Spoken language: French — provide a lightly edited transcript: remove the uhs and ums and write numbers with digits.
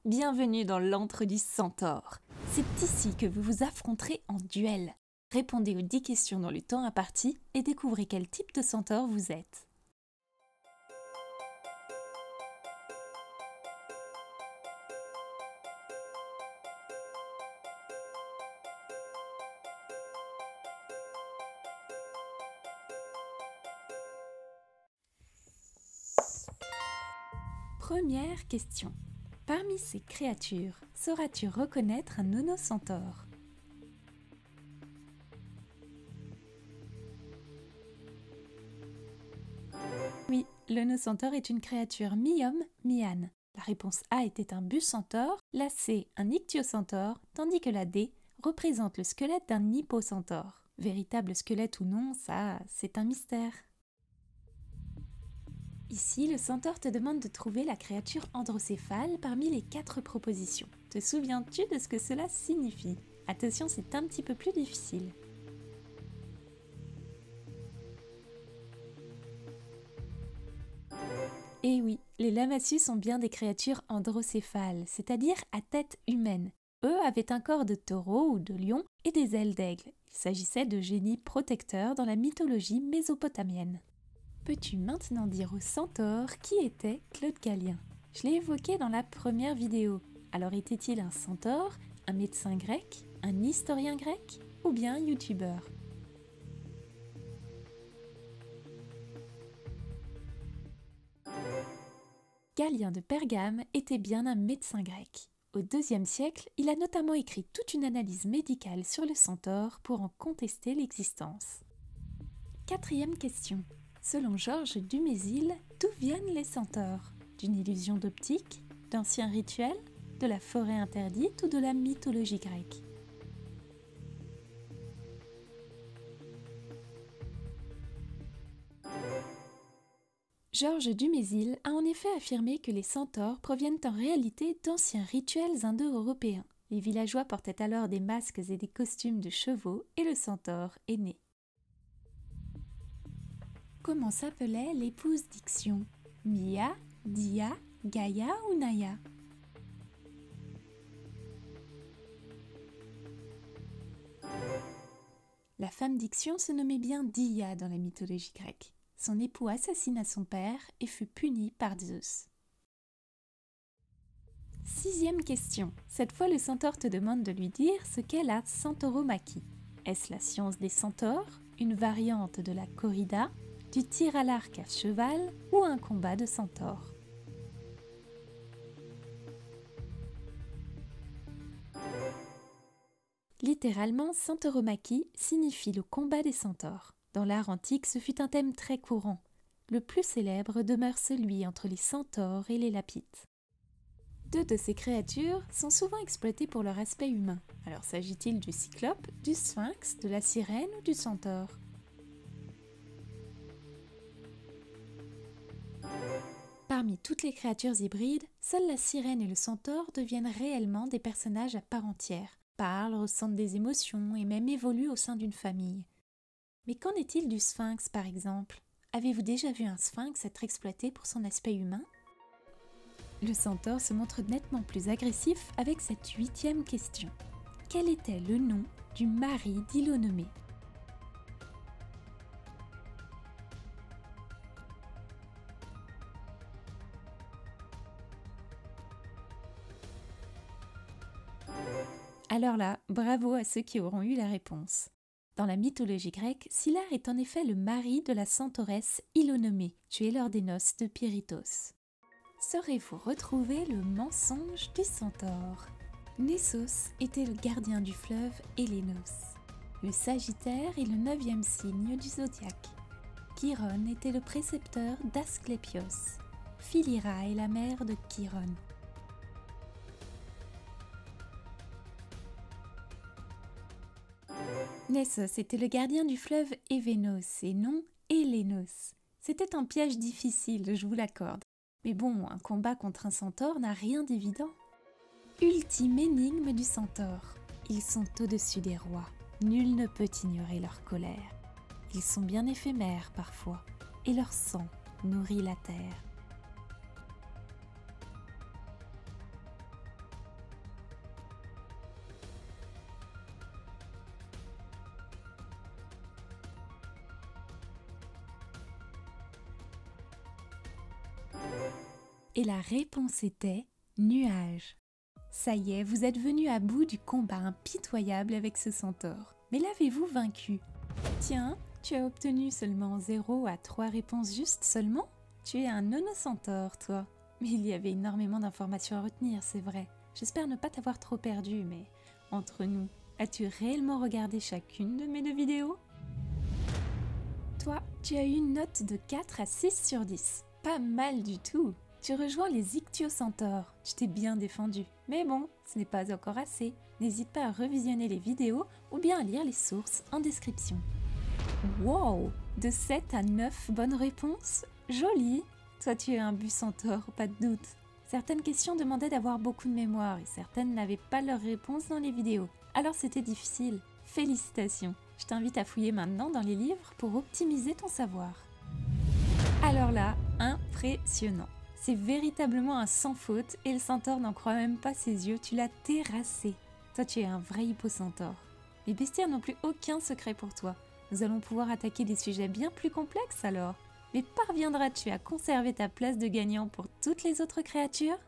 Bienvenue dans l'antre du centaure. C'est ici que vous vous affronterez en duel. Répondez aux 10 questions dans le temps imparti et découvrez quel type de centaure vous êtes. Première question. Parmi ces créatures, sauras-tu reconnaître un nonocentaure? Oui, le nonocentaure est une créature mi-homme, mi-âne. La réponse A était un bucentaure, la C un ichthyocentaure, tandis que la D représente le squelette d'un hippocentaure. Véritable squelette ou non, ça, c'est un mystère. Ici, le centaure te demande de trouver la créature androcéphale parmi les 4 propositions. Te souviens-tu de ce que cela signifie? Attention, c'est un petit peu plus difficile. Et oui, les lamassus sont bien des créatures androcéphales, c'est-à-dire à tête humaine. Eux avaient un corps de taureau ou de lion et des ailes d'aigle. Il s'agissait de génies protecteurs dans la mythologie mésopotamienne. Peux-tu maintenant dire au centaure qui était Claude Gallien? Je l'ai évoqué dans la première vidéo. Alors était-il un centaure, un médecin grec, un historien grec ou bien un youtubeur? Gallien de Pergame était bien un médecin grec. Au IIe siècle, il a notamment écrit toute une analyse médicale sur le centaure pour en contester l'existence. Quatrième question. Selon Georges Dumézil, d'où viennent les centaures? D'une illusion d'optique, d'anciens rituels, de la forêt interdite ou de la mythologie grecque? Georges Dumézil a en effet affirmé que les centaures proviennent en réalité d'anciens rituels indo-européens. Les villageois portaient alors des masques et des costumes de chevaux et le centaure est né. Comment s'appelait l'épouse d'Ixion? Mia, Dia, Gaïa ou Naya? La femme d'Ixion se nommait bien Dia dans la mythologie grecque. Son époux assassina son père et fut puni par Zeus. Sixième question. Cette fois, le centaure te demande de lui dire ce qu'est la centauromachie. Est-ce la science des centaures, une variante de la corrida, du tir à l'arc à cheval ou un combat de centaures? Littéralement, centauromachie signifie le combat des centaures. Dans l'art antique, ce fut un thème très courant. Le plus célèbre demeure celui entre les centaures et les lapites. 2 de ces créatures sont souvent exploitées pour leur aspect humain. Alors s'agit-il du cyclope, du sphinx, de la sirène ou du centaure? Parmi toutes les créatures hybrides, seules la sirène et le centaure deviennent réellement des personnages à part entière, parlent, ressentent des émotions et même évoluent au sein d'une famille. Mais qu'en est-il du sphinx par exemple? Avez-vous déjà vu un sphinx être exploité pour son aspect humain? Le centaure se montre nettement plus agressif avec cette 8e question. Quel était le nom du mari d'Ilonomée? Alors là, bravo à ceux qui auront eu la réponse. Dans la mythologie grecque, Scylla est en effet le mari de la centauresse Ilonomée, tuée lors des noces de Pirithos. Saurez-vous retrouver le mensonge du centaure? Nessos était le gardien du fleuve Hélénos. Le Sagittaire est le 9e signe du zodiaque. Chiron était le précepteur d'Asclépios. Philyra est la mère de Chiron. Nessos était le gardien du fleuve Événos et non Hélénos. C'était un piège difficile, je vous l'accorde. Mais bon, un combat contre un centaure n'a rien d'évident. Ultime énigme du centaure. Ils sont au-dessus des rois. Nul ne peut ignorer leur colère. Ils sont bien éphémères parfois, et leur sang nourrit la terre. Et la réponse était nuage. Ça y est, vous êtes venu à bout du combat impitoyable avec ce centaure. Mais l'avez-vous vaincu? Tiens, tu as obtenu seulement 0 à 3 réponses justes seulement? Tu es un nonocentaure, toi. Mais il y avait énormément d'informations à retenir, c'est vrai. J'espère ne pas t'avoir trop perdu, mais entre nous, as-tu réellement regardé chacune de mes 2 vidéos? Toi, tu as eu une note de 4 à 6 sur 10. Pas mal du tout. Tu rejoins les ichtyocentaures. Tu t'es bien défendu. Mais bon, ce n'est pas encore assez. N'hésite pas à revisionner les vidéos ou bien à lire les sources en description. Wow! De 7 à 9 bonnes réponses? Joli! Toi, tu es un bucentaure, pas de doute. Certaines questions demandaient d'avoir beaucoup de mémoire et certaines n'avaient pas leur réponse dans les vidéos. Alors c'était difficile. Félicitations! Je t'invite à fouiller maintenant dans les livres pour optimiser ton savoir. Alors là, impressionnant! C'est véritablement un sans faute et le centaure n'en croit même pas ses yeux, tu l'as terrassé. Toi, tu es un vrai hippocentaure. Les bestiaires n'ont plus aucun secret pour toi. Nous allons pouvoir attaquer des sujets bien plus complexes alors. Mais parviendras-tu à conserver ta place de gagnant pour toutes les autres créatures ?